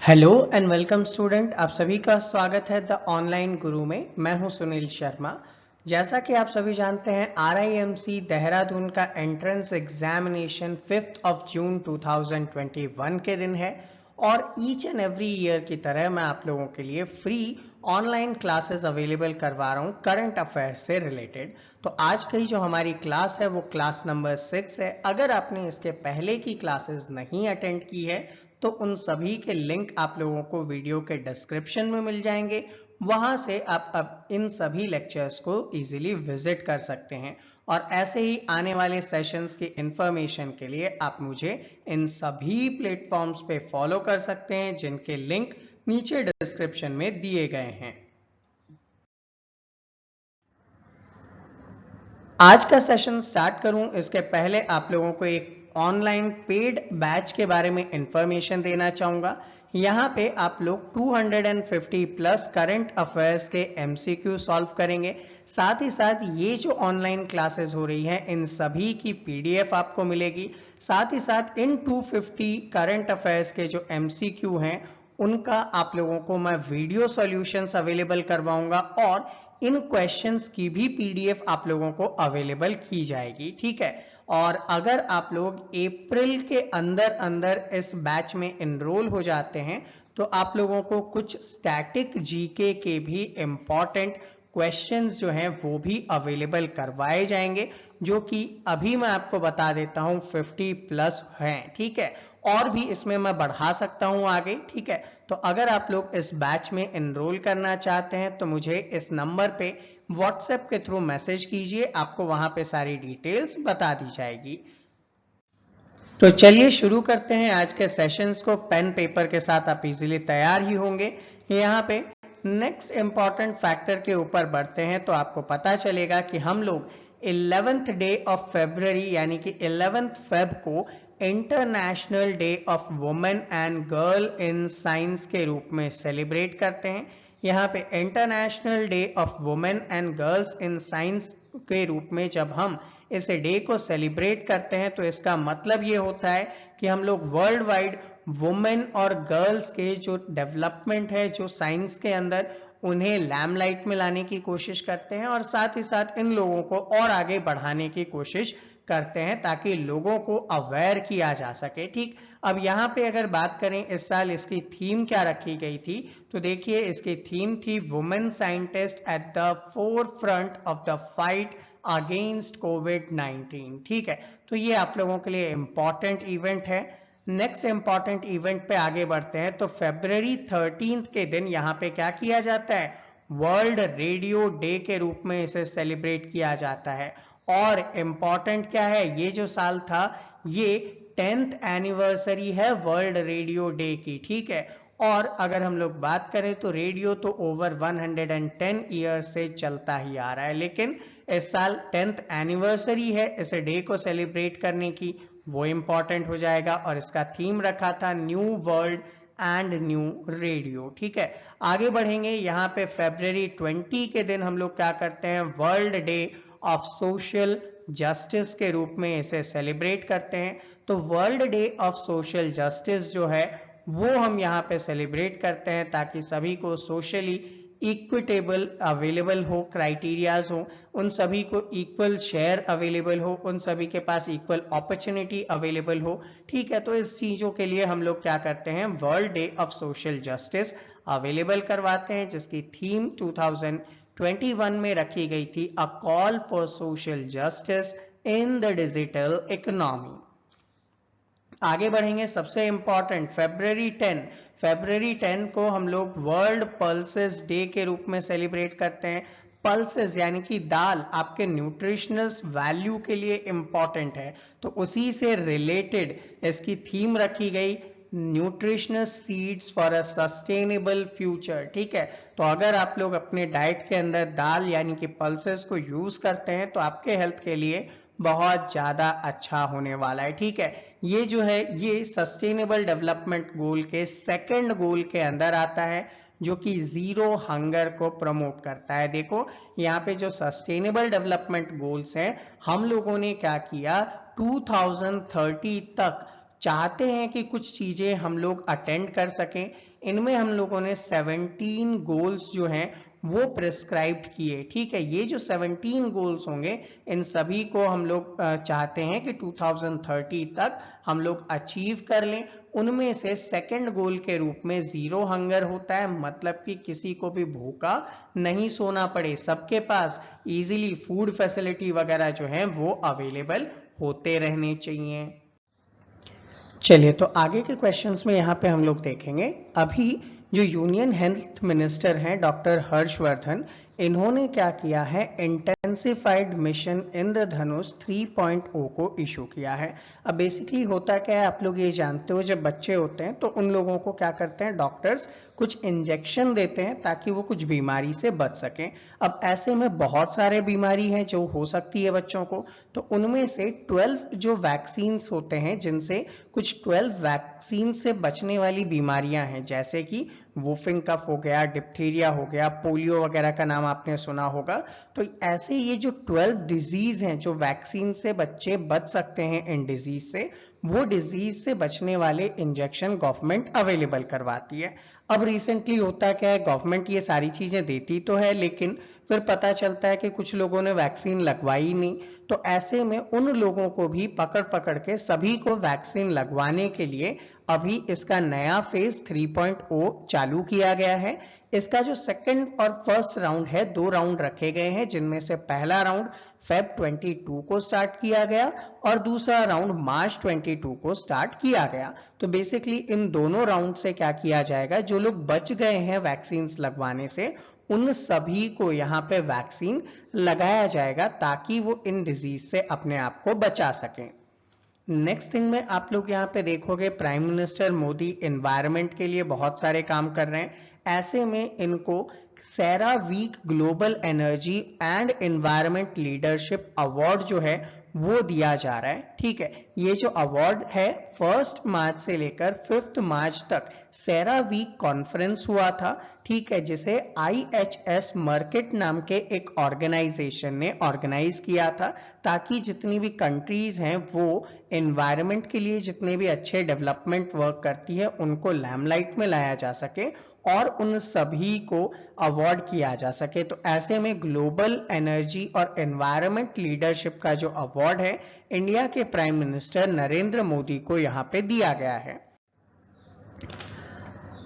Hello and welcome student, आप सभी का स्वागत है द ऑनलाइन गुरु में। मैं हूं सुनील शर्मा। जैसा कि आप सभी जानते हैं, RIMC देहरादून का एंट्रेंस एग्जामिनेशन 5 जून 2021 के दिन है और ईच एंड एवरी ईयर की तरह मैं आप लोगों के लिए फ्री ऑनलाइन क्लासेस अवेलेबल करवा रहा हूं करंट अफेयर्स से रिलेटेड। तो आज की जो हमारी क्लास है वो क्लास नंबर 6 है। अगर आपने इसके पहले की क्लासेस नहीं अटेंड की है तो उन सभी के लिंक आप लोगों को वीडियो के डिस्क्रिप्शन में मिल जाएंगे। वहां से आप अब इन सभी लेक्चर्स को इजीली विजिट कर सकते हैं और ऐसे ही आने वाले सेशंस की इंफॉर्मेशन के लिए आप मुझे इन सभी प्लेटफॉर्म्स पे फॉलो कर सकते हैं जिनके लिंक नीचे डिस्क्रिप्शन में दिए गए हैं। आज का सेशन स्टार्ट करूं इसके पहले आप लोगों को एक ऑनलाइन पेड बैच के बारे में इंफॉर्मेशन देना चाहूंगा। यहां पे आप लोग 250 प्लस करंट अफेयर्स के MCQ सॉल्व करेंगे। साथ ही साथ ये जो ऑनलाइन क्लासेस हो रही हैं इन सभी की PDF आपको मिलेगी। साथ ही साथ इन 250 करंट अफेयर्स के जो MCQ हैं उनका आप लोगों को मैं वीडियो सॉल्यूशंस अवेलेबल करवाऊंगा और इन क्वेश्चंस की भी PDF आप लोगों को अवेलेबल की जाएगी। ठीक है, और अगर आप लोग अप्रैल के अंदर अंदर इस बैच में एनरोल हो जाते हैं तो आप लोगों को कुछ स्टैटिक GK के भी इंपॉर्टेंट क्वेश्चंस जो हैं वो भी अवेलेबल करवाए जाएंगे, जो कि अभी मैं आपको बता देता हूं 50 प्लस हैं। ठीक है, और भी इसमें मैं बढ़ा सकता हूं आगे। ठीक है, तो अगर आप लोग इस बैच में एनरोल करना चाहते हैं तो मुझे इस नंबर पे व्हाट्सएप के थ्रू मैसेज कीजिए, आपको वहां पे सारी डिटेल्स बता दी जाएगी। तो चलिए शुरू करते हैं आज के सेशंस को। पेन पेपर के साथ आप इजीली तैयार ही होंगे। यहाँ पे नेक्स्ट इंपॉर्टेंट फैक्टर के ऊपर बढ़ते हैं तो आपको पता चलेगा कि हम लोग 11th डे ऑफ फरवरी यानी कि 11th फेब को international day of women and girl in science के रूप में सेलिब्रेट करते हैं। यहाँ पे international day of women and girls in science के रूप में जब हम इस डे को सेलिब्रेट करते हैं तो इसका मतलब ये होता है कि हम लोग वर्ल्ड वाइड वुमेन और गर्ल्स के जो डेवलपमेंट है जो साइंस के अंदर उन्हें लैमलाइट में लाने की कोशिश करते हैं और साथ ही साथ इन लोगों को और आगे बढ़ाने की कोशिश करते हैं ताकि लोगों को अवेयर किया जा सके। ठीक, अब यहाँ पे अगर बात करें इस साल इसकी थीम क्या रखी गई थी तो देखिए इसकी थीम थी women scientists at the forefront of the fight against कोविड-19। ठीक है, तो ये आप लोगों के लिए इंपॉर्टेंट इवेंट है। नेक्स्ट इंपॉर्टेंट इवेंट पे आगे बढ़ते हैं तो February 13 के दिन यहाँ पे क्या किया जाता है, वर्ल्ड रेडियो डे के रूप में इसे सेलिब्रेट किया जाता है। और इंपॉर्टेंट क्या है, ये जो साल था ये 10th एनिवर्सरी है वर्ल्ड रेडियो डे की। ठीक है, और अगर हम लोग बात करें तो रेडियो तो ओवर 110 ईयर्स से चलता ही आ रहा है, लेकिन इस साल 10th एनिवर्सरी है इस डे को सेलिब्रेट करने की, वो इंपॉर्टेंट हो जाएगा। और इसका थीम रखा था new world and new radio. ठीक है, आगे बढ़ेंगे। यहाँ पे February 20 के दिन हम लोग क्या करते हैं, world day of social justice के रूप में इसे सेलिब्रेट करते हैं। तो world day of social justice जो है वो हम यहाँ पे सेलिब्रेट करते हैं ताकि सभी को सोशली इक्विटेबल अवेलेबल हो, क्राइटेरियाज हो, उन सभी को इक्वल शेयर अवेलेबल हो, उन सभी के पास इक्वल अपॉर्चुनिटी अवेलेबल हो। ठीक है, तो इस चीजों के लिए हम लोग क्या करते हैं, world day of social justice available करवाते हैं जिसकी थीम 2021 में रखी गई थी, a call for social justice in the digital economy. आगे बढ़ेंगे, सबसे इंपॉर्टेंट February 10 को हम लोग वर्ल्ड पल्सेस डे के रूप में सेलिब्रेट करते हैं। पल्सेस यानी कि दाल आपके न्यूट्रिशनल वैल्यू के लिए इंपॉर्टेंट है, तो उसी से रिलेटेड इसकी थीम रखी गई, nutritional seeds for a sustainable future. ठीक है, तो अगर आप लोग अपने डाइट के अंदर दाल यानी कि पल्सेस को यूज करते हैं तो आपके हेल्थ के लिए बहुत ज्यादा अच्छा होने वाला है। ठीक है, ये जो है ये सस्टेनेबल डेवलपमेंट गोल के सेकंड गोल के अंदर आता है जो कि जीरो हंगर को प्रमोट करता है। देखो यहाँ पे जो सस्टेनेबल डेवलपमेंट गोल्स हैं हम लोगों ने क्या किया, 2030 तक चाहते हैं कि कुछ चीजें हम लोग अटेंड कर सकें। इनमें हम लोगों ने 17 गोल्स जो हैं वो प्रिस्क्राइब किए। ठीक है, ये जो 17 गोल्स होंगे इन सभी को हम लोग चाहते हैं कि 2030 तक हम लोग अचीव कर लें। उनमें से सेकंड गोल के रूप में जीरो हंगर होता है, मतलब कि किसी को भी भूखा नहीं सोना पड़े, सबके पास इजीली फूड फैसिलिटी वगैरह जो है वो अवेलेबल होते रहने चाहिए। चलिए, तो आगे के क्वेश्चंस में यहाँ पे हम लोग देखेंगे। अभी जो यूनियन हेल्थ मिनिस्टर हैं डॉक्टर हर्षवर्धन, इन्होंने क्या किया है, इंटेंसिफाइड मिशन इंद्रधनुष 3.0 को इशू किया है। अब बेसिकली होता क्या है, आप लोग ये जानते हो, जब बच्चे होते हैं तो उन लोगों को क्या करते हैं, डॉक्टर्स कुछ इंजेक्शन देते हैं ताकि वो कुछ बीमारी से बच सकें। अब ऐसे में बहुत सारे बीमारी हैं जो हो सकती है बच्चों को, तो उनमें से 12 जो वैक्सीन होते हैं, जिनसे कुछ 12 वैक्सीन से बचने वाली बीमारियां हैं, जैसे कि वुफिंग कफ हो गया, डिप्थीरिया हो गया, पोलियो वगैरह का नाम आपने सुना होगा। तो ऐसे ये जो 12 डिजीज हैं जो वैक्सीन से बच्चे बच सकते हैं इन डिजीज से, वो डिजीज से बचने वाले इंजेक्शन गवर्नमेंट अवेलेबल करवाती है। अब रिसेंटली होता क्या है, गवर्नमेंट ये सारी चीजें देती तो है, लेकिन फिर पता चलता है कि कुछ लोगों ने वैक्सीन लगवाई नहीं। तो ऐसे में उन लोगों को भी पकड़ पकड़ के सभी को वैक्सीन लगवाने के लिए अभी इसका नया फेज 3.0 चालू किया गया है। इसका जो सेकंड और फर्स्ट राउंड है, 2 राउंड रखे गए हैं, जिनमें से पहला राउंड फेब 22 को स्टार्ट किया गया और दूसरा राउंड मार्च 22 को स्टार्ट किया गया। तो बेसिकली इन दोनों राउंड से क्या किया जाएगा, जो लोग बच गए हैं वैक्सीन लगवाने से, उन सभी को यहाँ पे वैक्सीन लगाया जाएगा ताकि वो इन डिजीज से अपने आप को बचा सकें। नेक्स्ट थिंग में आप लोग यहाँ पे देखोगे, प्राइम मिनिस्टर मोदी एनवायरनमेंट के लिए बहुत सारे काम कर रहे हैं। ऐसे में इनको CERAWeek global energy and environment leadership award जो है वो दिया जा रहा है। ठीक है, ये जो अवार्ड है 1 मार्च से लेकर 5 मार्च तक सेरावीक कॉन्फ्रेंस हुआ था। ठीक है, जिसे IHS मार्केट नाम के एक ऑर्गेनाइजेशन ने ऑर्गेनाइज किया था, ताकि जितनी भी कंट्रीज हैं वो एनवायरनमेंट के लिए जितने भी अच्छे डेवलपमेंट वर्क करती है उनको लैमलाइट में लाया जा सके और उन सभी को अवार्ड किया जा सके। तो ऐसे में ग्लोबल एनर्जी और एनवायरनमेंट लीडरशिप का जो अवार्ड है, इंडिया के प्राइम मिनिस्टर नरेंद्र मोदी को यहाँ पे दिया गया है।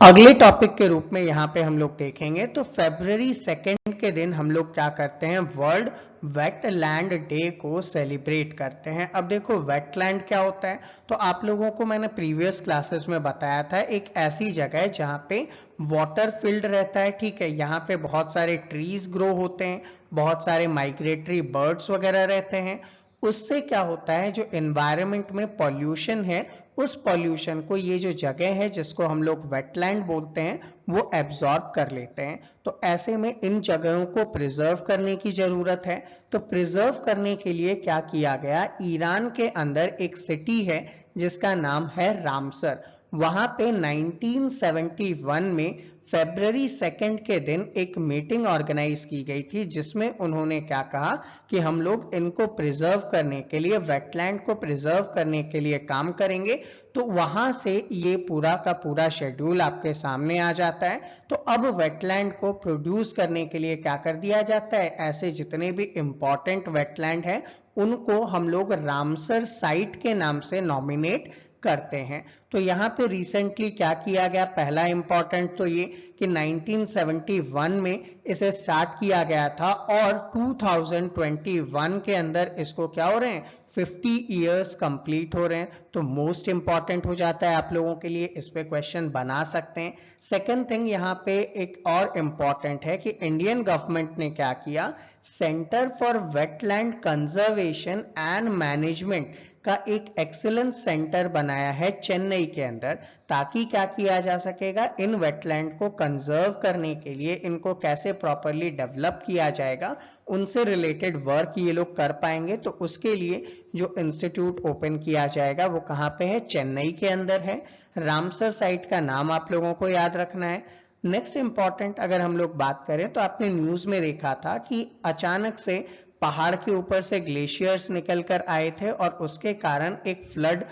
अगले टॉपिक के रूप में यहाँ पे हम लोग देखेंगे, तो February 2 के दिन हम लोग क्या करते हैं, वर्ल्ड वेटलैंड डे को सेलिब्रेट करते हैं। अब देखो वेटलैंड क्या होता है, तो आप लोगों को मैंने प्रीवियस क्लासेस में बताया था, एक ऐसी जगह है जहाँ पे वाटर फील्ड रहता है। ठीक है, यहाँ पे बहुत सारे ट्रीज ग्रो होते हैं, बहुत सारे माइग्रेटरी बर्ड्स वगैरह रहते हैं। उससे क्या होता है, जो एनवायरनमेंट में पॉल्यूशन है, उस पॉल्यूशन को ये जो जगह है जिसको हम लोग वेटलैंड बोलते हैं वो एब्जॉर्ब कर लेते हैं। तो ऐसे में इन जगहों को प्रिजर्व करने की जरूरत है। तो प्रिजर्व करने के लिए क्या किया गया, ईरान के अंदर एक सिटी है जिसका नाम है रामसर। वहां पे 1971 में February 2 के दिन एक मीटिंग ऑर्गेनाइज की गई थी, जिसमें उन्होंने क्या कहा कि हम लोग इनको प्रिजर्व करने के लिए, वेटलैंड को प्रिजर्व करने के लिए काम करेंगे। तो वहां से ये पूरा का पूरा शेड्यूल आपके सामने आ जाता है। तो अब वेटलैंड को प्रोड्यूस करने के लिए क्या कर दिया जाता है, ऐसे जितने भी इंपॉर्टेंट वेटलैंड है उनको हम लोग रामसर साइट के नाम से नॉमिनेट करते हैं। तो यहाँ पे रिसेंटली क्या किया गया, पहला इंपॉर्टेंट तो ये कि 1971 में इसे स्टार्ट किया गया था और 2021 के अंदर इसको क्या हो रहे हैं, 50 इयर्स कंप्लीट हो रहे हैं। तो मोस्ट इंपॉर्टेंट हो जाता है आप लोगों के लिए, इस पे क्वेश्चन बना सकते हैं। सेकंड थिंग यहाँ पे एक और इंपॉर्टेंट है कि इंडियन गवर्नमेंट ने क्या किया, centre for wetland conservation and management का एक एक्सीलेंस सेंटर बनाया है चेन्नई के अंदर, ताकि क्या किया जा सकेगा, इन वेटलैंड को कंजर्व करने के लिए इनको कैसे प्रॉपरली डेवलप किया जाएगा, उनसे रिलेटेड वर्क ये लोग कर पाएंगे। तो उसके लिए जो इंस्टीट्यूट ओपन किया जाएगा वो कहाँ पे है, चेन्नई के अंदर है। रामसर साइट का नाम आप लोगों को याद रखना है। नेक्स्ट इंपॉर्टेंट अगर हम लोग बात करें तो आपने न्यूज में देखा था कि अचानक से पहाड़ के ऊपर से ग्लेशियर्स निकल कर आए थे और उसके कारण एक फ्लड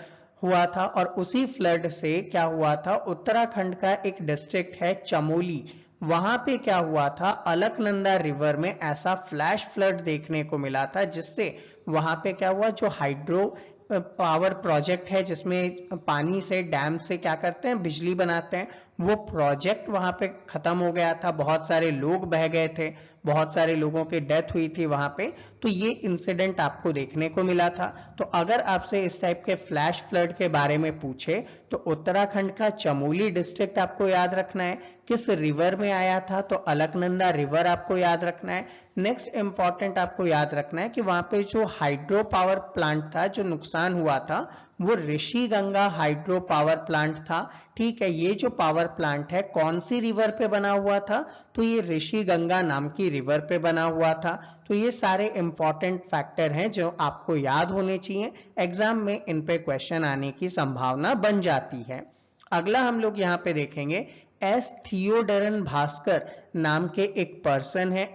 हुआ था। और उसी फ्लड से क्या हुआ था, उत्तराखंड का एक डिस्ट्रिक्ट है चमोली, वहां पे क्या हुआ था, अलकनंदा रिवर में ऐसा फ्लैश फ्लड देखने को मिला था, जिससे वहां पे क्या हुआ, जो हाइड्रो पावर प्रोजेक्ट है जिसमें पानी से, डैम से क्या करते हैं, बिजली बनाते हैं, वो प्रोजेक्ट वहां पे खत्म हो गया था, बहुत सारे लोग बह गए थे, बहुत सारे लोगों की डेथ हुई थी वहां पे। तो ये इंसिडेंट आपको देखने को मिला था। तो अगर आपसे इस टाइप के फ्लैश फ्लड के बारे में पूछे तो उत्तराखंड का चमोली डिस्ट्रिक्ट आपको याद रखना है। किस रिवर में आया था, तो अलकनंदा रिवर आपको याद रखना है। नेक्स्ट इंपॉर्टेंट आपको याद रखना है कि वहां पे जो हाइड्रो पावर प्लांट था, जो नुकसान हुआ था, वो Rishi Ganga hydro power plant था। ठीक है, ये जो पावर प्लांट है कौन सी रिवर पे बना हुआ था, तो ये ऋषि गंगा नाम की रिवर पे बना हुआ था। तो ये सारे इंपॉर्टेंट फैक्टर हैं जो आपको याद होने चाहिए, एग्जाम में इन पे क्वेश्चन आने की संभावना बन जाती है। अगला हम लोग यहाँ पे देखेंगे, एस थियोडरन भास्कर नाम के एक पर्सन है,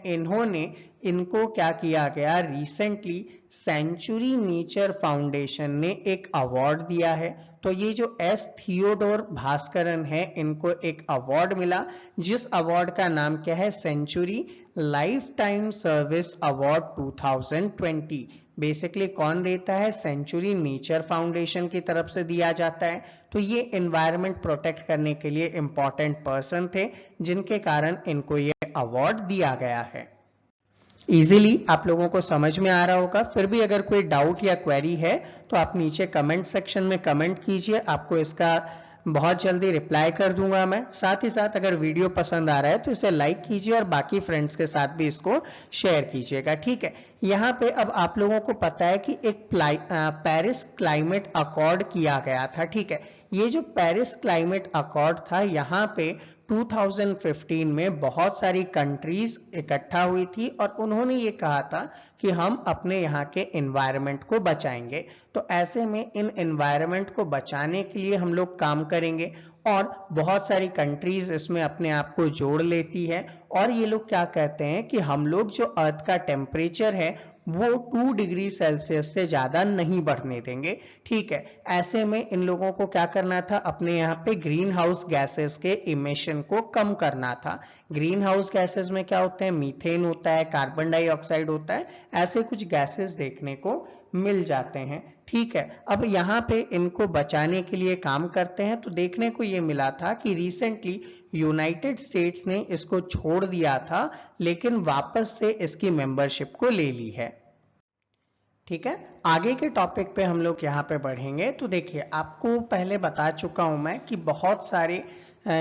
इनको क्या किया गया, रिसेंटली सेंचुरी नेचर फाउंडेशन ने एक अवार्ड दिया है। तो ये जो एस थियोडोर भास्करन है, इनको एक अवार्ड मिला, जिस अवार्ड का नाम क्या है, Century Lifetime Service Award 2020। Basically कौन देता है, सेंचुरी नेचर फाउंडेशन की तरफ से दिया जाता है। तो ये एनवायरनमेंट प्रोटेक्ट करने के लिए इंपॉर्टेंट पर्सन थे, जिनके कारण इनको ये अवार्ड दिया गया है। इजीली आप लोगों को समझ में आ रहा होगा। फिर भी अगर कोई डाउट या क्वेरी है तो आप नीचे कमेंट सेक्शन में कमेंट कीजिए, आपको इसका बहुत जल्दी रिप्लाई कर दूंगा मैं। साथ ही साथ अगर वीडियो पसंद आ रहा है तो इसे लाइक कीजिए और बाकी फ्रेंड्स के साथ भी इसको शेयर कीजिएगा। ठीक है, यहाँ पे अब आप लोगों को पता है कि एक पेरिस क्लाइमेट अकॉर्ड किया गया था। ठीक है, ये जो पेरिस क्लाइमेट अकॉर्ड था, यहाँ पे 2015 में बहुत सारी कंट्रीज इकट्ठा हुई थी और उन्होंने ये कहा था कि हम अपने यहाँ के एनवायरनमेंट को बचाएंगे। तो ऐसे में इन एनवायरनमेंट को बचाने के लिए हम लोग काम करेंगे और बहुत सारी कंट्रीज इसमें अपने आप को जोड़ लेती है। और ये लोग क्या कहते हैं कि हम लोग जो अर्थ का टेम्परेचर है वो 2 डिग्री सेल्सियस से ज्यादा नहीं बढ़ने देंगे। ठीक है, ऐसे में इन लोगों को क्या करना था, अपने यहाँ पे ग्रीन हाउस गैसेस के इमिशन को कम करना था। ग्रीन हाउस गैसेस में क्या होते हैं, मीथेन होता है, कार्बन डाइऑक्साइड होता है, ऐसे कुछ गैसेस देखने को मिल जाते हैं। ठीक है, अब यहाँ पे इनको बचाने के लिए काम करते हैं। तो देखने को ये मिला था कि रिसेंटली यूनाइटेड स्टेट्स ने इसको छोड़ दिया था, लेकिन वापस से इसकी मेंबरशिप को ले ली है। ठीक है, आगे के टॉपिक पे हम लोग यहाँ पे बढ़ेंगे। तो देखिए, आपको पहले बता चुका हूं मैं कि बहुत सारे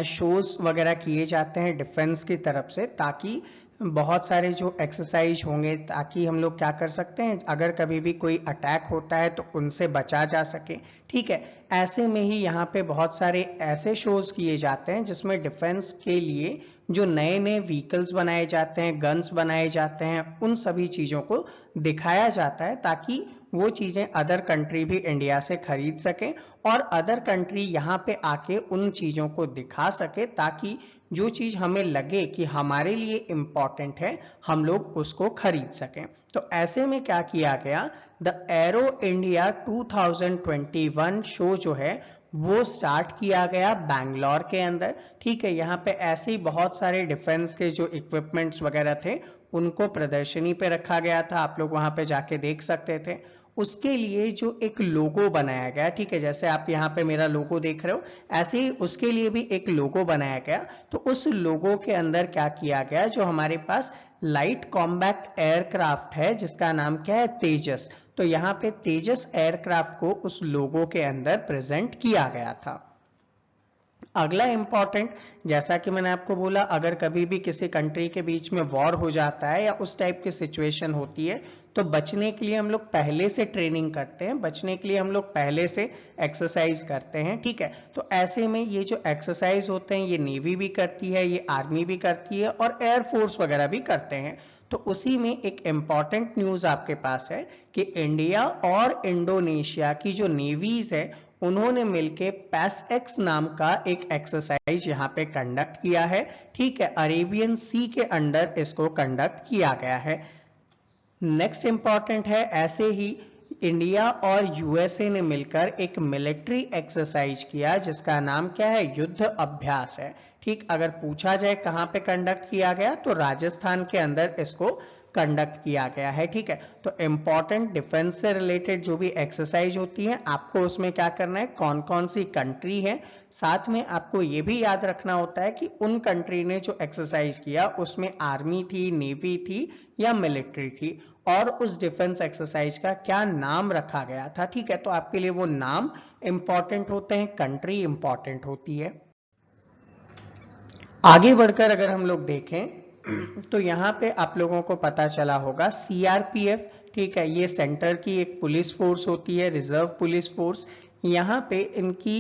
शोज वगैरह किए जाते हैं डिफेंस की तरफ से, ताकि बहुत सारे जो एक्सरसाइज होंगे, ताकि हम लोग क्या कर सकते हैं, अगर कभी भी कोई अटैक होता है तो उनसे बचा जा सके। ठीक है, ऐसे में ही यहाँ पे बहुत सारे ऐसे शोज किए जाते हैं जिसमें डिफेंस के लिए जो नए नए व्हीकल्स बनाए जाते हैं, गन्स बनाए जाते हैं, उन सभी चीजों को दिखाया जाता है, ताकि वो चीजें अदर कंट्री भी इंडिया से खरीद सके और अदर कंट्री यहाँ पे आके उन चीजों को दिखा सके, ताकि जो चीज हमें लगे कि हमारे लिए इंपॉर्टेंट है, हम लोग उसको खरीद सकें। तो ऐसे में क्या किया गया, द एरो इंडिया 2021 शो जो है वो स्टार्ट किया गया बैंगलोर के अंदर। ठीक है, यहाँ पे ऐसे ही बहुत सारे डिफेंस के जो इक्विपमेंट्स वगैरह थे उनको प्रदर्शनी पे रखा गया था, आप लोग वहां पे जाके देख सकते थे। उसके लिए जो एक लोगो बनाया गया, ठीक है, जैसे आप यहाँ पे मेरा लोगो देख रहे हो, ऐसे ही उसके लिए भी एक लोगो बनाया गया। तो उस लोगो के अंदर क्या किया गया, जो हमारे पास लाइट कॉम्बैक्ट एयरक्राफ्ट है जिसका नाम क्या है, तेजस, तो यहाँ पे तेजस एयरक्राफ्ट को उस लोगो के अंदर प्रेजेंट किया गया था। अगला इंपॉर्टेंट, जैसा कि मैंने आपको बोला, अगर कभी भी किसी कंट्री के बीच में वॉर हो जाता है या उस टाइप की सिचुएशन होती है, तो बचने के लिए हम लोग पहले से ट्रेनिंग करते हैं, बचने के लिए हम लोग पहले से एक्सरसाइज करते हैं। ठीक है, तो ऐसे में ये जो एक्सरसाइज होते हैं, ये नेवी भी करती है, ये आर्मी भी करती है और एयरफोर्स वगैरह भी करते हैं। तो उसी में एक इंपॉर्टेंट न्यूज आपके पास है कि इंडिया और इंडोनेशिया की जो नेवीज है उन्होंने मिलके पैसएक्स नाम का एक एक्सरसाइज यहाँ पे कंडक्ट किया है। ठीक है, अरेबियन सी के अंडर इसको कंडक्ट किया गया है। नेक्स्ट इंपॉर्टेंट है, ऐसे ही इंडिया और यूएसए ने मिलकर एक मिलिट्री एक्सरसाइज किया जिसका नाम क्या है, युद्ध अभ्यास है। ठीक, अगर पूछा जाए कहां पे कंडक्ट किया गया तो राजस्थान के अंदर इसको कंडक्ट किया गया है। ठीक है, तो इंपॉर्टेंट डिफेंस से रिलेटेड जो भी एक्सरसाइज होती है आपको उसमें क्या करना है, कौन कौन सी कंट्री है, साथ में आपको ये भी याद रखना होता है कि उन कंट्री ने जो एक्सरसाइज किया उसमें आर्मी थी, नेवी थी या मिलिट्री थी, और उस डिफेंस एक्सरसाइज का क्या नाम रखा गया था। ठीक है, तो आपके लिए वो नाम इंपॉर्टेंट होते हैं, कंट्री इंपॉर्टेंट होती है। आगे बढ़कर अगर हम लोग देखें तो यहाँ पे आप लोगों को पता चला होगा सीआरपीएफ, ठीक है, ये सेंटर की एक पुलिस फोर्स होती है, रिजर्व पुलिस फोर्स। यहाँ पे इनकी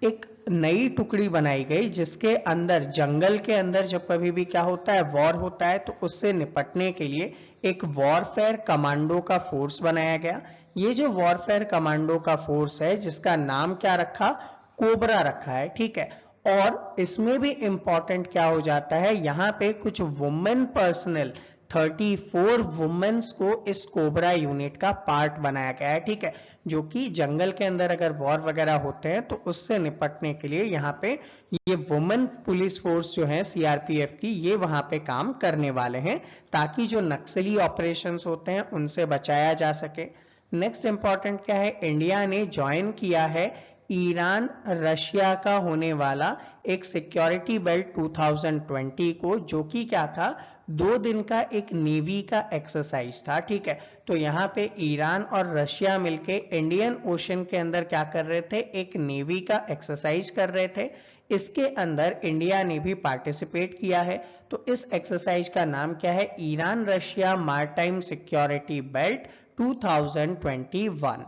एक नई टुकड़ी बनाई गई जिसके अंदर जंगल के अंदर जब कभी भी क्या होता है, वॉर होता है, तो उससे निपटने के लिए एक वॉरफेयर कमांडो का फोर्स बनाया गया। ये जो वॉरफेयर कमांडो का फोर्स है जिसका नाम क्या रखा, कोबरा रखा है। ठीक है, और इसमें भी इंपॉर्टेंट क्या हो जाता है, यहाँ पे कुछ वुमेन पर्सनल 34 वुमेन्स को इस कोबरा यूनिट का पार्ट बनाया गया है। ठीक है, जो कि जंगल के अंदर अगर वॉर वगैरह होते हैं तो उससे निपटने के लिए यहाँ पे ये वुमेन पुलिस फोर्स जो है सीआरपीएफ की, ये वहां पे काम करने वाले हैं ताकि जो नक्सली ऑपरेशंस होते हैं उनसे बचाया जा सके। नेक्स्ट इंपॉर्टेंट क्या है, इंडिया ने ज्वाइन किया है ईरान रशिया का होने वाला एक सिक्योरिटी बेल्ट 2020 को, जो कि क्या था, 2 दिन का एक नेवी का एक्सरसाइज था। ठीक है, तो यहाँ पे ईरान और रशिया मिलके इंडियन ओशन के अंदर क्या कर रहे थे, एक नेवी का एक्सरसाइज कर रहे थे। इसके अंदर इंडिया ने भी पार्टिसिपेट किया है। तो इस एक्सरसाइज का नाम क्या है, ईरान रशिया मारटाइम सिक्योरिटी बेल्ट 2021।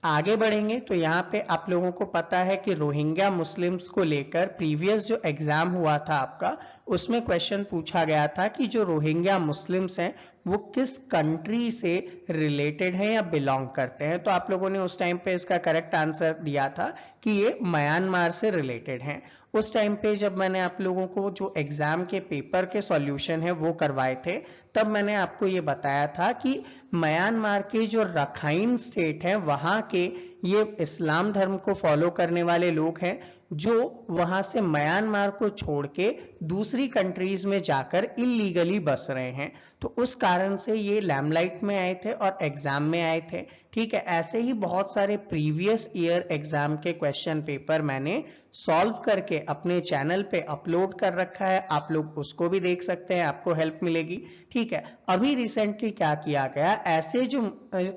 आगे बढ़ेंगे तो यहाँ पे आप लोगों को पता है कि रोहिंग्या मुस्लिम्स को लेकर प्रीवियस जो एग्जाम हुआ था आपका, उसमें क्वेश्चन पूछा गया था कि जो रोहिंग्या मुस्लिम्स हैं वो किस कंट्री से रिलेटेड हैं या बिलोंग करते हैं। तो आप लोगों ने उस टाइम पे इसका करेक्ट आंसर दिया था कि ये म्यांमार से रिलेटेड हैं। उस टाइम पे जब मैंने आप लोगों को जो एग्जाम के पेपर के सॉल्यूशन है वो करवाए थे, तब मैंने आपको ये बताया था कि म्यांमार के जो रखाइन स्टेट है वहां के ये इस्लाम धर्म को फॉलो करने वाले लोग हैं जो वहां से म्यांमार को छोड़ के दूसरी कंट्रीज में जाकर इलीगली बस रहे हैं। तो उस कारण से ये लैमलाइट में आए थे और एग्जाम में आए थे। ठीक है, ऐसे ही बहुत सारे प्रीवियस ईयर एग्जाम के क्वेश्चन पेपर मैंने सॉल्व करके अपने चैनल पे अपलोड कर रखा है, आप लोग उसको भी देख सकते हैं, आपको हेल्प मिलेगी। ठीक है, अभी रिसेंटली क्या किया गया, ऐसे जो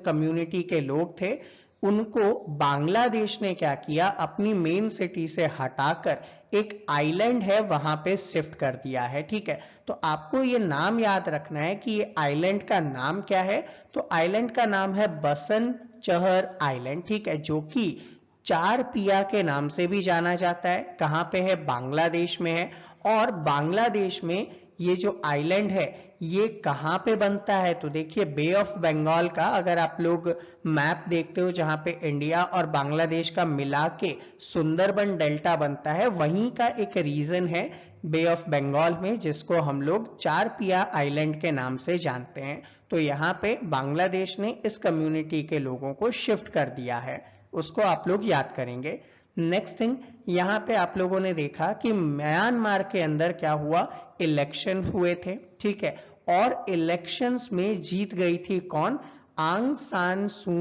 कम्युनिटी के लोग थे उनको बांग्लादेश ने क्या किया, अपनी मेन सिटी से हटाकर एक आइलैंड है वहां पे शिफ्ट कर दिया है। ठीक है, तो आपको ये नाम याद रखना है कि ये आइलैंड का नाम क्या है। तो आइलैंड का नाम है बसन चहर आइलैंड। ठीक है, जो कि 4 पिया के नाम से भी जाना जाता है। कहां पे है, बांग्लादेश में है। और बांग्लादेश में ये जो आइलैंड है ये कहां पे बनता है, तो देखिए बे ऑफ बंगाल का अगर आप लोग मैप देखते हो जहां पे इंडिया और बांग्लादेश का मिला के सुंदरबन डेल्टा बनता है, वहीं का एक रीजन है बे ऑफ बंगाल में जिसको हम लोग 4 पिया आइलैंड के नाम से जानते हैं। तो यहाँ पे बांग्लादेश ने इस कम्युनिटी के लोगों को शिफ्ट कर दिया है, उसको आप लोग याद करेंगे। नेक्स्ट थिंग, यहाँ पे आप लोगों ने देखा कि म्यांमार के अंदर क्या हुआ, इलेक्शन हुए थे। ठीक है, और इलेक्शंस में जीत गई थी कौन, आंग सान सू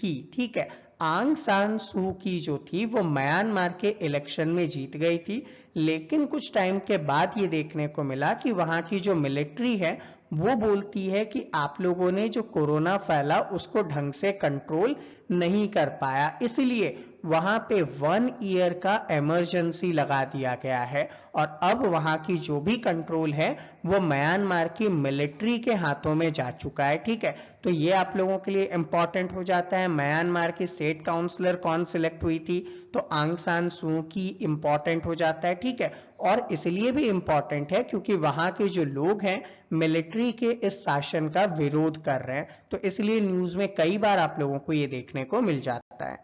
की। ठीक है, आंग सान सू की जो थी वो म्यांमार के इलेक्शन में जीत गई थी, लेकिन कुछ टाइम के बाद ये देखने को मिला कि वहां की जो मिलिट्री है वो बोलती है कि आप लोगों ने जो कोरोना फैला उसको ढंग से कंट्रोल नहीं कर पाया, इसलिए वहां पे 1 ईयर का इमरजेंसी लगा दिया गया है। और अब वहां की जो भी कंट्रोल है वो म्यांमार की मिलिट्री के हाथों में जा चुका है। ठीक है, तो ये आप लोगों के लिए इंपॉर्टेंट हो जाता है। म्यांमार की स्टेट काउंसलर कौन सिलेक्ट हुई थी, तो आंग सान सू की इंपॉर्टेंट हो जाता है। ठीक है, और इसलिए भी इंपॉर्टेंट है क्योंकि वहां के जो लोग हैं मिलिट्री के इस शासन का विरोध कर रहे हैं, तो इसलिए न्यूज में कई बार आप लोगों को ये देखने को मिल जाता है।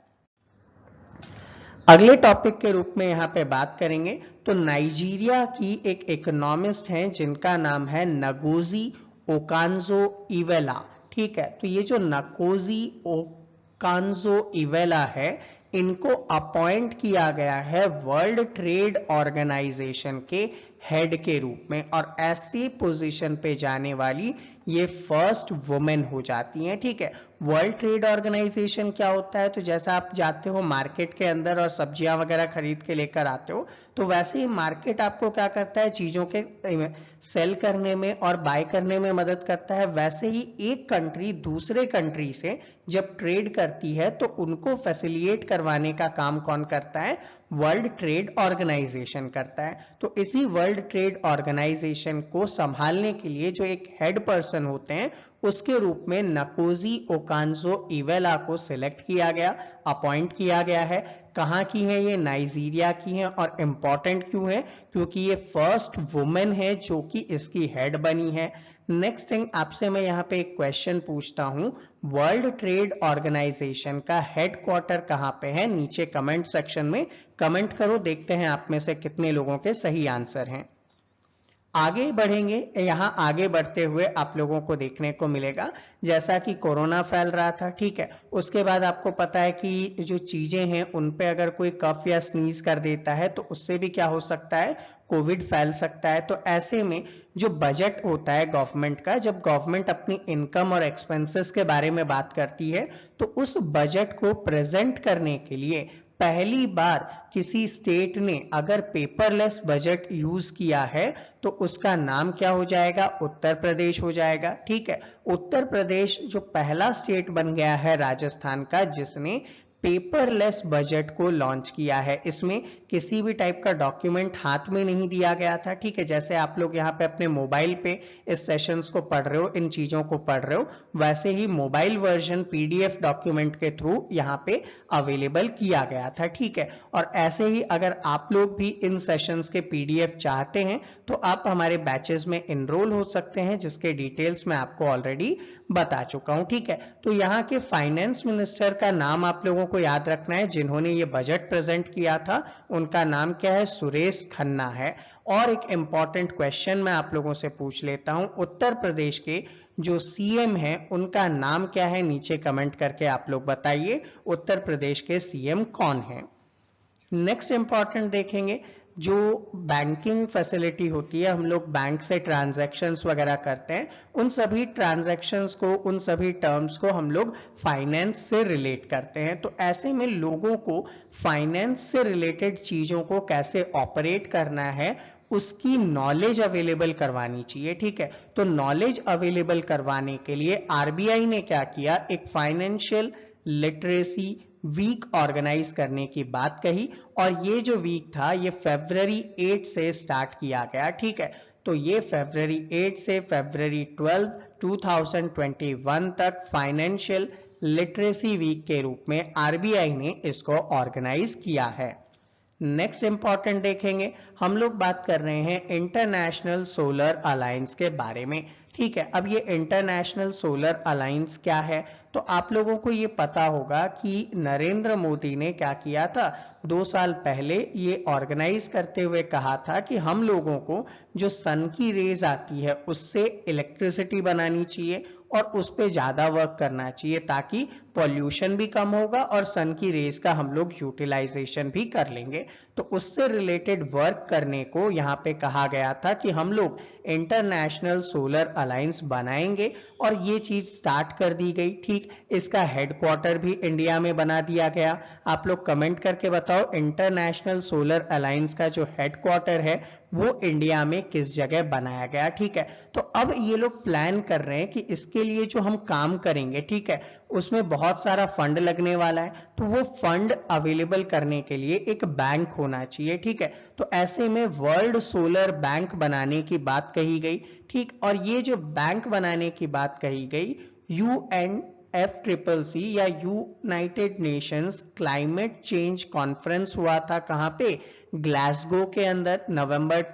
अगले टॉपिक के रूप में यहाँ पे बात करेंगे तो नाइजीरिया की एक इकोनॉमिस्ट हैं जिनका नाम है नगोजी ओकांजो इवेला। ठीक है। तो ये जो नकोजी ओकांजो इवेला है, इनको अपॉइंट किया गया है वर्ल्ड ट्रेड ऑर्गेनाइजेशन के हेड के रूप में, और ऐसी पोजीशन पे जाने वाली ये फर्स्ट वुमेन हो जाती हैं। ठीक है। वर्ल्ड ट्रेड ऑर्गेनाइजेशन क्या होता है? तो जैसा आप जाते हो मार्केट के अंदर और सब्जियां वगैरह खरीद के लेकर आते हो, तो वैसे ही मार्केट आपको क्या करता है, चीजों के सेल करने में और बाय करने में मदद करता है। वैसे ही एक कंट्री दूसरे कंट्री से जब ट्रेड करती है तो उनको फैसिलिटेट करवाने का काम कौन करता है? वर्ल्ड ट्रेड ऑर्गेनाइजेशन करता है। तो इसी वर्ल्ड ट्रेड ऑर्गेनाइजेशन को संभालने के लिए जो एक हेड पर्सन होते हैं, उसके रूप में नकोजी ओकांजो इवेला को सिलेक्ट किया गया, अपॉइंट किया गया है। कहां की है ये? नाइजीरिया की है। और इंपॉर्टेंट क्यों है? क्योंकि ये फर्स्ट वुमेन है जो कि इसकी हेड बनी है। नेक्स्ट थिंग, आपसे मैं यहां पे एक क्वेश्चन पूछता हूं, वर्ल्ड ट्रेड ऑर्गेनाइजेशन का हेडक्वार्टर कहां पे है? नीचे कमेंट सेक्शन में कमेंट करो, देखते हैं आप में से कितने लोगों के सही आंसर हैं। आगे बढ़ेंगे, यहां आगे बढ़ते हुए आप लोगों को देखने को मिलेगा जैसा कि कोरोना फैल रहा था, ठीक है, उसके बाद आपको पता है कि जो चीजें हैं उन पे अगर कोई कफ या स्नीज कर देता है तो उससे भी क्या हो सकता है? कोविड फैल सकता है। तो ऐसे में जो बजट होता है गवर्नमेंट का, जब गवर्नमेंट अपनी इनकम और एक्सपेंसेस के बारे में बात करती है, तो उस बजट को प्रेजेंट करने के लिए पहली बार किसी स्टेट ने अगर पेपरलेस बजट यूज किया है तो उसका नाम क्या हो जाएगा? उत्तर प्रदेश हो जाएगा। ठीक है। उत्तर प्रदेश जो पहला स्टेट बन गया है राजस्थान का जिसने पेपरलेस बजट को लॉन्च किया है। इसमें किसी भी टाइप का डॉक्यूमेंट हाथ में नहीं दिया गया था। ठीक है। जैसे आप लोग यहाँ पे अपने मोबाइल पे इस सेशंस को पढ़ रहे हो, इन चीजों को पढ़ रहे हो, वैसे ही मोबाइल वर्जन पीडीएफ डॉक्यूमेंट के थ्रू यहाँ पे अवेलेबल किया गया था। ठीक है। और ऐसे ही अगर आप लोग भी इन सेशंस के पीडीएफ चाहते हैं तो आप हमारे बैचेस में इनरोल हो सकते हैं, जिसके डिटेल्स मैं आपको ऑलरेडी बता चुका हूं। ठीक है। तो यहाँ के फाइनेंस मिनिस्टर का नाम आप लोगों को याद रखना है, जिन्होंने ये बजट प्रेजेंट किया था, उनका नाम क्या है? सुरेश खन्ना है। और एक इंपॉर्टेंट क्वेश्चन मैं आप लोगों से पूछ लेता हूं, उत्तर प्रदेश के जो सीएम है उनका नाम क्या है? नीचे कमेंट करके आप लोग बताइए, उत्तर प्रदेश के सीएम कौन है? नेक्स्ट इंपॉर्टेंट देखेंगे, जो बैंकिंग फैसिलिटी होती है, हम लोग बैंक से ट्रांजैक्शंस वगैरह करते हैं, उन सभी ट्रांजैक्शंस को, उन सभी टर्म्स को हम लोग फाइनेंस से रिलेट करते हैं। तो ऐसे में लोगों को फाइनेंस से रिलेटेड चीजों को कैसे ऑपरेट करना है उसकी नॉलेज अवेलेबल करवानी चाहिए। ठीक है। तो नॉलेज अवेलेबल करवाने के लिए आरबीआई ने क्या किया? एक फाइनेंशियल लिटरेसी वीक ऑर्गेनाइज करने की बात कही, और ये जो वीक था ये फरवरी 8 से स्टार्ट किया गया। ठीक है। तो ये फरवरी 8 से फरवरी 12, 2021 तक फाइनेंशियल लिटरेसी वीक के रूप में आरबीआई ने इसको ऑर्गेनाइज किया है। नेक्स्ट इंपॉर्टेंट देखेंगे, हम लोग बात कर रहे हैं इंटरनेशनल सोलर अलायंस के बारे में। ठीक है। अब ये इंटरनेशनल सोलर अलायंस क्या है? तो आप लोगों को ये पता होगा कि नरेंद्र मोदी ने क्या किया था, 2 साल पहले ये ऑर्गेनाइज करते हुए कहा था कि हम लोगों को जो सन की रेज आती है उससे इलेक्ट्रिसिटी बनानी चाहिए और उस पे ज्यादा वर्क करना चाहिए, ताकि पॉल्यूशन भी कम होगा और सन की रेज का हम लोग यूटिलाइजेशन भी कर लेंगे। तो उससे रिलेटेड वर्क करने को यहाँ पे कहा गया था कि हम लोग इंटरनेशनल सोलर अलायंस बनाएंगे, और ये चीज स्टार्ट कर दी गई। ठीक, इसका हेडक्वार्टर भी इंडिया में बना दिया गया। आप लोग कमेंट करके बताओ, इंटरनेशनल सोलर अलायंस का जो हेडक्वार्टर है वो इंडिया में किस जगह बनाया गया? ठीक है। तो अब ये लोग प्लान कर रहे हैं कि इसके लिए जो हम काम करेंगे, ठीक है, उसमें बहुत सारा फंड लगने वाला है, तो वो फंड अवेलेबल करने के लिए एक बैंक होना चाहिए। ठीक है। तो ऐसे में वर्ल्ड सोलर बैंक बनाने की बात कही गई। ठीक, और ये जो बैंक बनाने की बात कही गई, UNFCCC या United Nations climate change conference हुआ था, कहां पे? ग्लासगो के अंदर नवंबर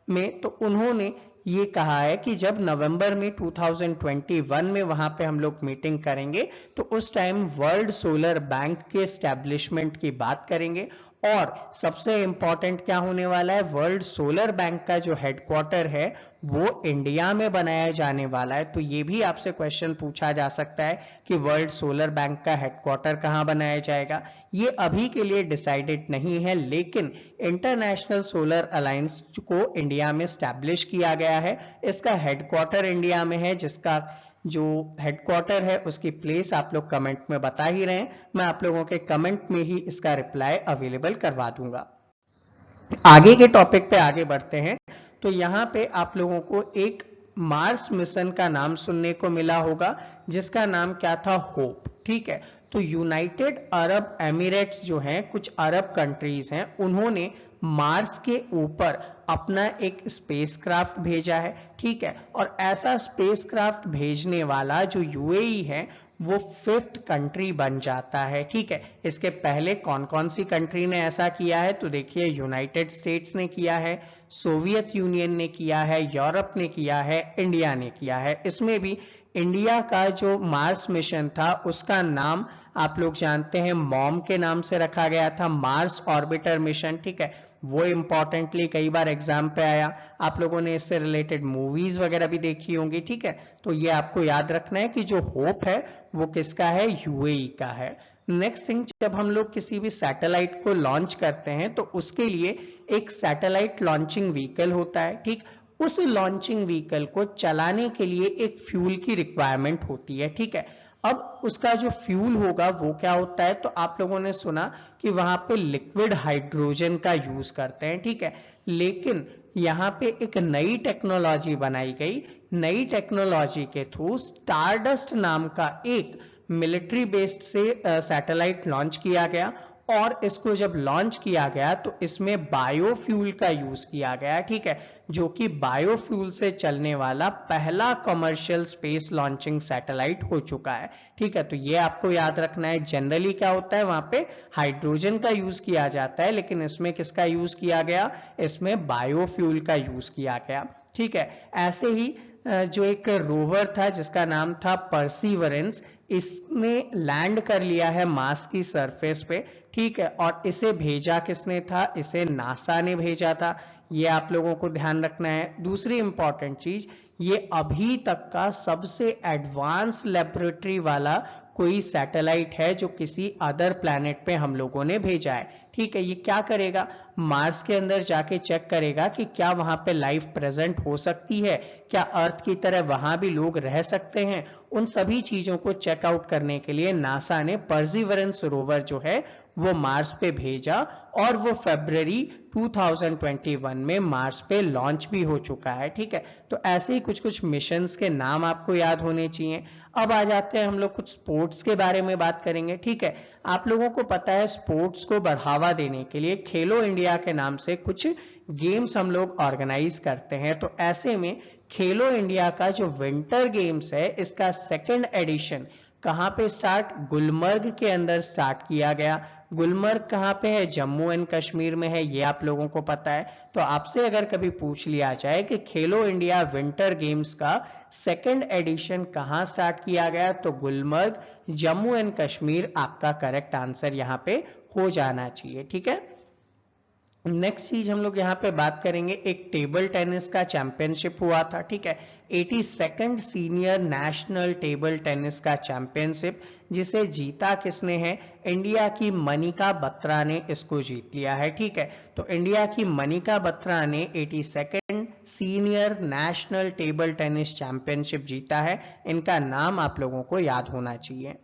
में। तो उन्होंने ये कहा है कि जब नवंबर में 2021 में वहां पे हम लोग मीटिंग करेंगे तो उस टाइम वर्ल्ड सोलर बैंक के एस्टैब्लिशमेंट की बात करेंगे, और सबसे इंपॉर्टेंट क्या होने वाला है, वर्ल्ड सोलर बैंक का जो हेडक्वार्टर है वो इंडिया में बनाया जाने वाला है। तो ये भी आपसे क्वेश्चन पूछा जा सकता है कि वर्ल्ड सोलर बैंक का हेडक्वार्टर कहां बनाया जाएगा। ये अभी के लिए डिसाइडेड नहीं है, लेकिन इंटरनेशनल सोलर अलायंस को इंडिया में स्टैब्लिश किया गया है। इसका हेडक्वार्टर इंडिया में है, जिसका जो हेडक्वार्टर है उसकी प्लेस आप लोग कमेंट में बता ही रहे हैं, मैं आप लोगों के कमेंट में ही इसका रिप्लाई अवेलेबल करवा दूंगा। आगे के टॉपिक पे आगे बढ़ते हैं। तो यहाँ पे आप लोगों को एक मार्स मिशन का नाम सुनने को मिला होगा, जिसका नाम क्या था, होप। ठीक है, तो यूनाइटेड अरब एमिरेट्स जो हैं, कुछ अरब कंट्रीज हैं, उन्होंने मार्स के ऊपर अपना एक स्पेसक्राफ्ट भेजा है। ठीक है, और ऐसा स्पेसक्राफ्ट भेजने वाला जो यूएई है वो 5th कंट्री बन जाता है। ठीक है, इसके पहले कौन कौन सी कंट्री ने ऐसा किया है, तो देखिए यूनाइटेड स्टेट्स ने किया है, सोवियत यूनियन ने किया है, यूरोप ने किया है, इंडिया ने किया है। इसमें भी इंडिया का जो मार्स मिशन था उसका नाम आप लोग जानते हैं मॉम के नाम से रखा गया था, मार्स ऑर्बिटर मिशन। ठीक है, वो इंपॉर्टेंटली कई बार एग्जाम पे आया, आप लोगों ने इससे रिलेटेड मूवीज वगैरह भी देखी होंगी। ठीक है, तो ये आपको याद रखना है कि जो होप है वो किसका है, यूएई का है। नेक्स्ट थिंग, जब हम लोग किसी भी सैटेलाइट को लॉन्च करते हैं तो उसके लिए एक सैटेलाइट लॉन्चिंग व्हीकल होता है। ठीक, उस लॉन्चिंग व्हीकल को चलाने के लिए एक फ्यूल की रिक्वायरमेंट होती है। ठीक है, अब उसका जो फ्यूल होगा वो क्या होता है, तो आप लोगों ने सुना कि वहां पे लिक्विड हाइड्रोजन का यूज करते हैं। ठीक है, लेकिन यहाँ पे एक नई टेक्नोलॉजी बनाई गई, नई टेक्नोलॉजी के थ्रू स्टारडस्ट नाम का एक मिलिट्री बेस्ड से सैटेलाइट लॉन्च किया गया, और इसको जब लॉन्च किया गया तो इसमें बायोफ्यूल का यूज किया गया। ठीक है, जो कि बायोफ्यूल से चलने वाला पहला कमर्शियल स्पेस लॉन्चिंग सैटेलाइट हो चुका है। ठीक है, तो ये आपको याद रखना है। जनरली क्या होता है, वहां पे हाइड्रोजन का यूज किया जाता है, लेकिन इसमें किसका यूज किया गया, इसमें बायोफ्यूल का यूज किया गया। ठीक है, ऐसे ही जो एक रोवर था जिसका नाम था परसीवरेंस, इसने लैंड कर लिया है मार्स की सरफेस पे। ठीक है, और इसे भेजा किसने था, इसे नासा ने भेजा था। ये आप लोगों को ध्यान रखना है। दूसरी इंपॉर्टेंट चीज, ये अभी तक का सबसे एडवांस लेबोरेटरी वाला कोई सैटेलाइट है जो किसी अदर प्लैनेट पे हम लोगों ने भेजा है। ठीक है, ये क्या करेगा, मार्स के अंदर जाके चेक करेगा कि क्या वहां पे लाइफ प्रेजेंट हो सकती है, क्या अर्थ की तरह वहां भी लोग रह सकते हैं। उन सभी चीजों को चेकआउट करने के लिए नासा ने परसिवरेंस रोवर जो है वो मार्स पे भेजा, और वो फरवरी 2021 में मार्स पे लॉन्च भी हो चुका है। ठीक है, तो ऐसे ही कुछ कुछ मिशंस के नाम आपको याद होने चाहिए। अब आ जाते हैं हम लोग कुछ स्पोर्ट्स के बारे में बात करेंगे। ठीक है, आप लोगों को पता है स्पोर्ट्स को बढ़ावा देने के लिए खेलो इंडिया के नाम से कुछ गेम्स हम लोग ऑर्गेनाइज करते हैं। तो ऐसे में खेलो इंडिया का जो विंटर गेम्स है, इसका 2nd एडिशन कहां पे स्टार्ट, गुलमर्ग के अंदर स्टार्ट किया गया। गुलमर्ग कहां पे है, जम्मू एंड कश्मीर में है, ये आप लोगों को पता है। तो आपसे अगर कभी पूछ लिया जाए कि खेलो इंडिया विंटर गेम्स का 2nd एडिशन कहां स्टार्ट किया गया, तो गुलमर्ग, जम्मू एंड कश्मीर आपका करेक्ट आंसर यहां पे हो जाना चाहिए। ठीक है, नेक्स्ट चीज हम लोग यहाँ पे बात करेंगे, एक टेबल टेनिस का चैंपियनशिप हुआ था। ठीक है, 82nd senior national table tennis का चैंपियनशिप, जिसे जीता किसने है, इंडिया की मनिका बत्रा ने इसको जीत लिया है। ठीक है, तो इंडिया की मनिका बत्रा ने 82nd senior national table tennis championship जीता है। इनका नाम आप लोगों को याद होना चाहिए।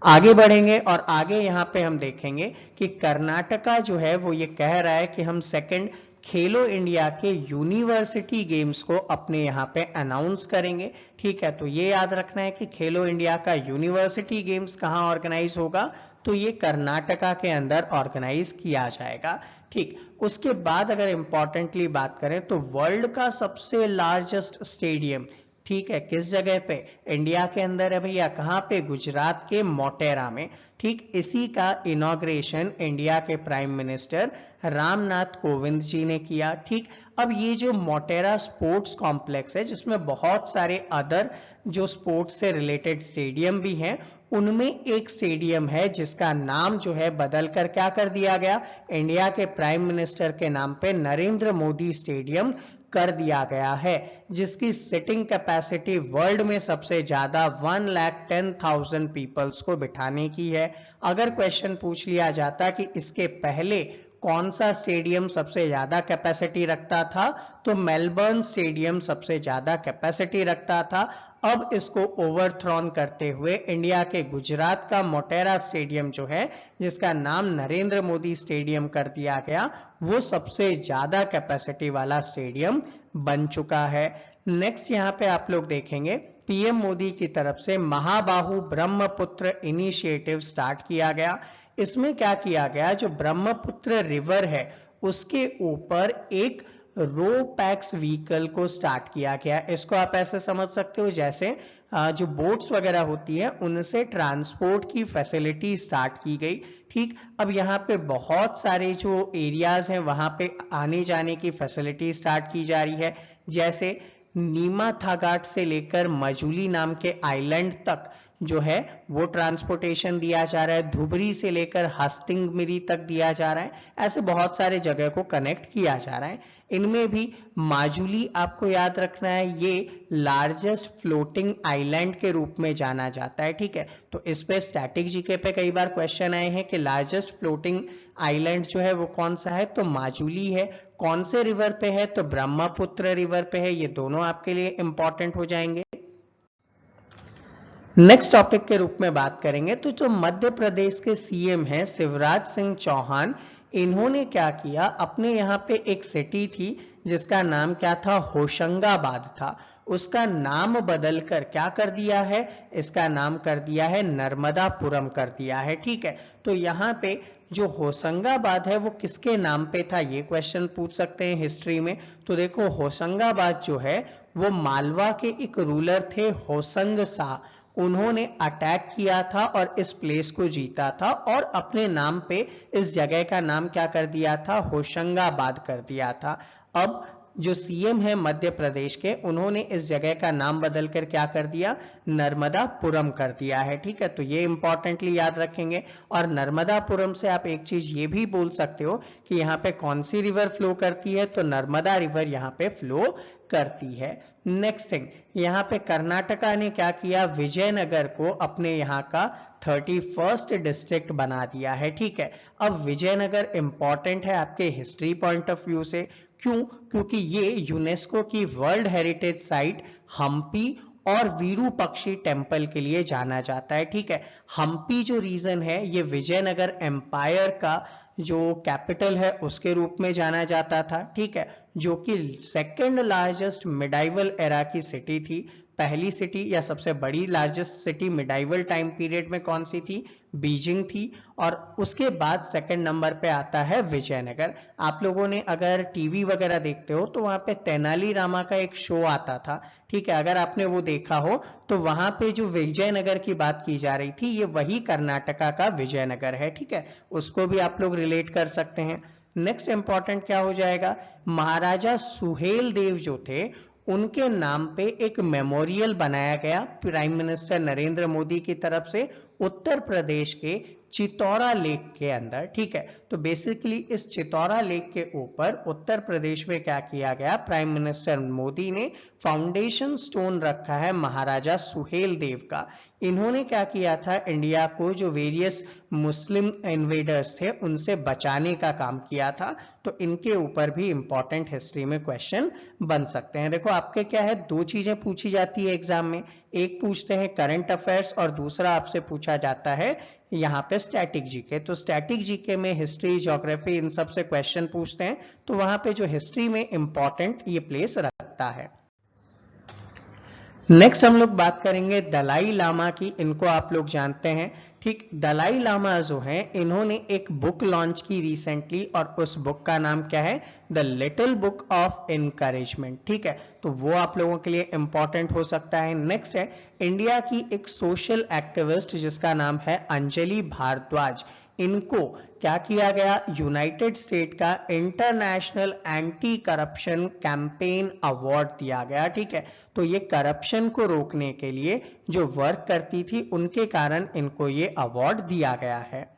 आगे बढ़ेंगे और आगे यहाँ पे हम देखेंगे कि कर्नाटका जो है वो ये कह रहा है कि हम 2nd खेलो इंडिया के यूनिवर्सिटी गेम्स को अपने यहाँ पे अनाउंस करेंगे। ठीक है, तो ये याद रखना है कि खेलो इंडिया का यूनिवर्सिटी गेम्स कहाँ ऑर्गेनाइज होगा, तो ये कर्नाटका के अंदर ऑर्गेनाइज किया जाएगा। ठीक, उसके बाद अगर इंपॉर्टेंटली बात करें तो वर्ल्ड का सबसे लार्जेस्ट स्टेडियम, ठीक है, किस जगह पे, इंडिया के अंदर है भैया, कहां पे, गुजरात के मोटेरा में। ठीक, इसी का इनॉग्रेशन इंडिया के प्राइम मिनिस्टर रामनाथ कोविंद जी ने किया। ठीक, अब ये जो मोटेरा स्पोर्ट्स कॉम्प्लेक्स है जिसमें बहुत सारे अदर जो स्पोर्ट्स से रिलेटेड स्टेडियम भी हैं, उनमें एक स्टेडियम है जिसका नाम जो है बदलकर क्या कर दिया गया, इंडिया के प्राइम मिनिस्टर के नाम पे नरेंद्र मोदी स्टेडियम कर दिया गया है, जिसकी सिटिंग कैपेसिटी वर्ल्ड में सबसे ज्यादा 1,10,000 पीपल्स को बिठाने की है। अगर क्वेश्चन पूछ लिया जाता कि इसके पहले कौन सा स्टेडियम सबसे ज्यादा कैपेसिटी रखता था, तो मेलबर्न स्टेडियम सबसे ज्यादा कैपेसिटी रखता था। अब इसको ओवरथ्रोन करते हुए इंडिया के गुजरात का मोटेरा स्टेडियम जो है, जिसका नाम नरेंद्र मोदी स्टेडियम कर दिया गया, वो सबसे ज्यादा कैपेसिटी वाला स्टेडियम बन चुका है। नेक्स्ट यहाँ पे आप लोग देखेंगे पीएम मोदी की तरफ से महाबाहु ब्रह्मपुत्र इनिशिएटिव स्टार्ट किया गया। इसमें क्या किया गया, जो ब्रह्मपुत्र रिवर है उसके ऊपर एक रो पैक्स व्हीकल को स्टार्ट किया गया। इसको आप ऐसे समझ सकते हो जैसे जो बोट्स वगैरह होती है उनसे ट्रांसपोर्ट की फैसिलिटी स्टार्ट की गई। ठीक, अब यहाँ पे बहुत सारे जो एरियाज हैं वहां पे आने जाने की फैसिलिटी स्टार्ट की जा रही है, जैसे नीमा थाघाट से लेकर मजूली नाम के आइलैंड तक जो है वो ट्रांसपोर्टेशन दिया जा रहा है, धुबरी से लेकर हस्तिंगमिरी तक दिया जा रहा है, ऐसे बहुत सारे जगह को कनेक्ट किया जा रहा है। इनमें भी माजुली आपको याद रखना है, ये लार्जेस्ट फ्लोटिंग आइलैंड के रूप में जाना जाता है। ठीक है, तो इस पे स्टैटिक जीके पे कई बार क्वेश्चन आए हैं कि लार्जेस्ट फ्लोटिंग आइलैंड जो है वो कौन सा है, तो माजुली है। कौन से रिवर पे है, तो ब्रह्मपुत्र रिवर पे है। ये दोनों आपके लिए इंपॉर्टेंट हो जाएंगे। नेक्स्ट टॉपिक के रूप में बात करेंगे तो जो मध्य प्रदेश के सीएम हैं शिवराज सिंह चौहान, इन्होंने क्या किया, अपने यहाँ पे एक सिटी थी जिसका नाम क्या था, होशंगाबाद था, उसका नाम बदलकर क्या कर दिया है, इसका नाम कर दिया है नर्मदापुरम कर दिया है। ठीक है, तो यहाँ पे जो होशंगाबाद है वो किसके नाम पे था, ये क्वेश्चन पूछ सकते हैं हिस्ट्री में। तो देखो होशंगाबाद जो है वो मालवा के एक रूलर थे होशंग शाह, उन्होंने अटैक किया था और इस प्लेस को जीता था और अपने नाम पे इस जगह का नाम क्या कर दिया था, होशंगाबाद कर दिया था। अब जो सीएम है मध्य प्रदेश के, उन्होंने इस जगह का नाम बदलकर क्या कर दिया, नर्मदापुरम कर दिया है। ठीक है, तो ये इंपॉर्टेंटली याद रखेंगे। और नर्मदापुरम से आप एक चीज ये भी बोल सकते हो कि यहाँ पे कौन सी रिवर फ्लो करती है, तो नर्मदा रिवर यहाँ पे फ्लो करती है। नेक्स्ट थिंग, यहाँ पे कर्नाटका ने क्या किया, विजयनगर को अपने यहाँ का 31st डिस्ट्रिक्ट बना दिया है। ठीक है, अब विजयनगर इंपॉर्टेंट है आपके हिस्ट्री पॉइंट ऑफ व्यू से। क्यों, क्योंकि ये यूनेस्को की वर्ल्ड हेरिटेज साइट हम्पी और विरूपक्षी टेम्पल के लिए जाना जाता है। ठीक है, हम्पी जो रीजन है ये विजयनगर एम्पायर का जो कैपिटल है उसके रूप में जाना जाता था। ठीक है, जो कि सेकेंड लार्जेस्ट मिडाइवल एरा की सिटी थी। पहली सिटी या सबसे बड़ी largest city medieval time period में कौन सी थी, बीजिंग थी। और उसके बाद सेकंड नंबर पे आता है विजयनगर। आप लोगों ने अगर टीवी वगैरह देखते हो तो वहां पे तेनाली रामा का एक शो आता था। ठीक है, अगर आपने वो देखा हो तो वहां पे जो विजयनगर की बात की जा रही थी ये वही कर्नाटका का विजयनगर है। ठीक है, उसको भी आप लोग रिलेट कर सकते हैं। नेक्स्ट इंपॉर्टेंट क्या हो जाएगा, महाराजा सुहेल देव जो थे उनके नाम पे एक मेमोरियल बनाया गया प्राइम मिनिस्टर नरेंद्र मोदी की तरफ से उत्तर प्रदेश के चितौरा लेक के अंदर। ठीक है, तो बेसिकली इस चितौरा लेक के ऊपर उत्तर प्रदेश में क्या किया गया, प्राइम मिनिस्टर मोदी ने फाउंडेशन स्टोन रखा है महाराजा सुहेल देव का। इन्होंने क्या किया था, इंडिया को जो वेरियस मुस्लिम इन्वेडर्स थे उनसे बचाने का काम किया था। तो इनके ऊपर भी इंपॉर्टेंट हिस्ट्री में क्वेश्चन बन सकते हैं। देखो आपके क्या है, दो चीजें पूछी जाती है एग्जाम में, एक पूछते हैं करंट अफेयर्स और दूसरा आपसे पूछा जाता है यहाँ पे स्टैटिक जीके। तो स्टैटिक जीके में हिस्ट्री, ज्योग्राफी, इन सब से क्वेश्चन पूछते हैं, तो वहां पे जो हिस्ट्री में इंपॉर्टेंट ये प्लेस रखता है। नेक्स्ट हम लोग बात करेंगे दलाई लामा की। इनको आप लोग जानते हैं, ठीक, दलाई लामा जो हैं इन्होंने एक बुक लॉन्च की रिसेंटली और उस बुक का नाम क्या है? The little book of encouragement. ठीक है, तो वो आप लोगों के लिए इंपॉर्टेंट हो सकता है। नेक्स्ट है इंडिया की एक सोशल एक्टिविस्ट जिसका नाम है अंजलि भारद्वाज। इनको क्या किया गया? यूनाइटेड स्टेट का international anti corruption campaign award दिया गया। ठीक है, तो ये करप्शन को रोकने के लिए जो वर्क करती थी उनके कारण इनको ये अवार्ड दिया गया है।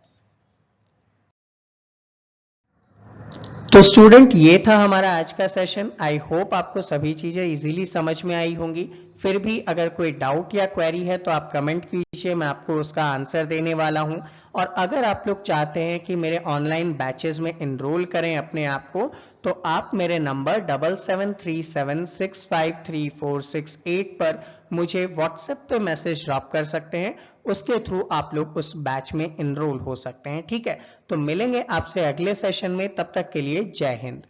तो स्टूडेंट ये था हमारा आज का सेशन। आई होप आपको सभी चीजें इजीली समझ में आई होंगी। फिर भी अगर कोई डाउट या क्वेरी है तो आप कमेंट कीजिए, मैं आपको उसका आंसर देने वाला हूं। और अगर आप लोग चाहते हैं कि मेरे ऑनलाइन बैचेस में इनरोल करें अपने आप को, तो आप मेरे नंबर 7737653468 पर मुझे व्हाट्सएप पे मैसेज ड्रॉप कर सकते हैं। उसके थ्रू आप लोग उस बैच में इनरोल हो सकते हैं। ठीक है, तो मिलेंगे आपसे अगले सेशन में, तब तक के लिए जय हिंद।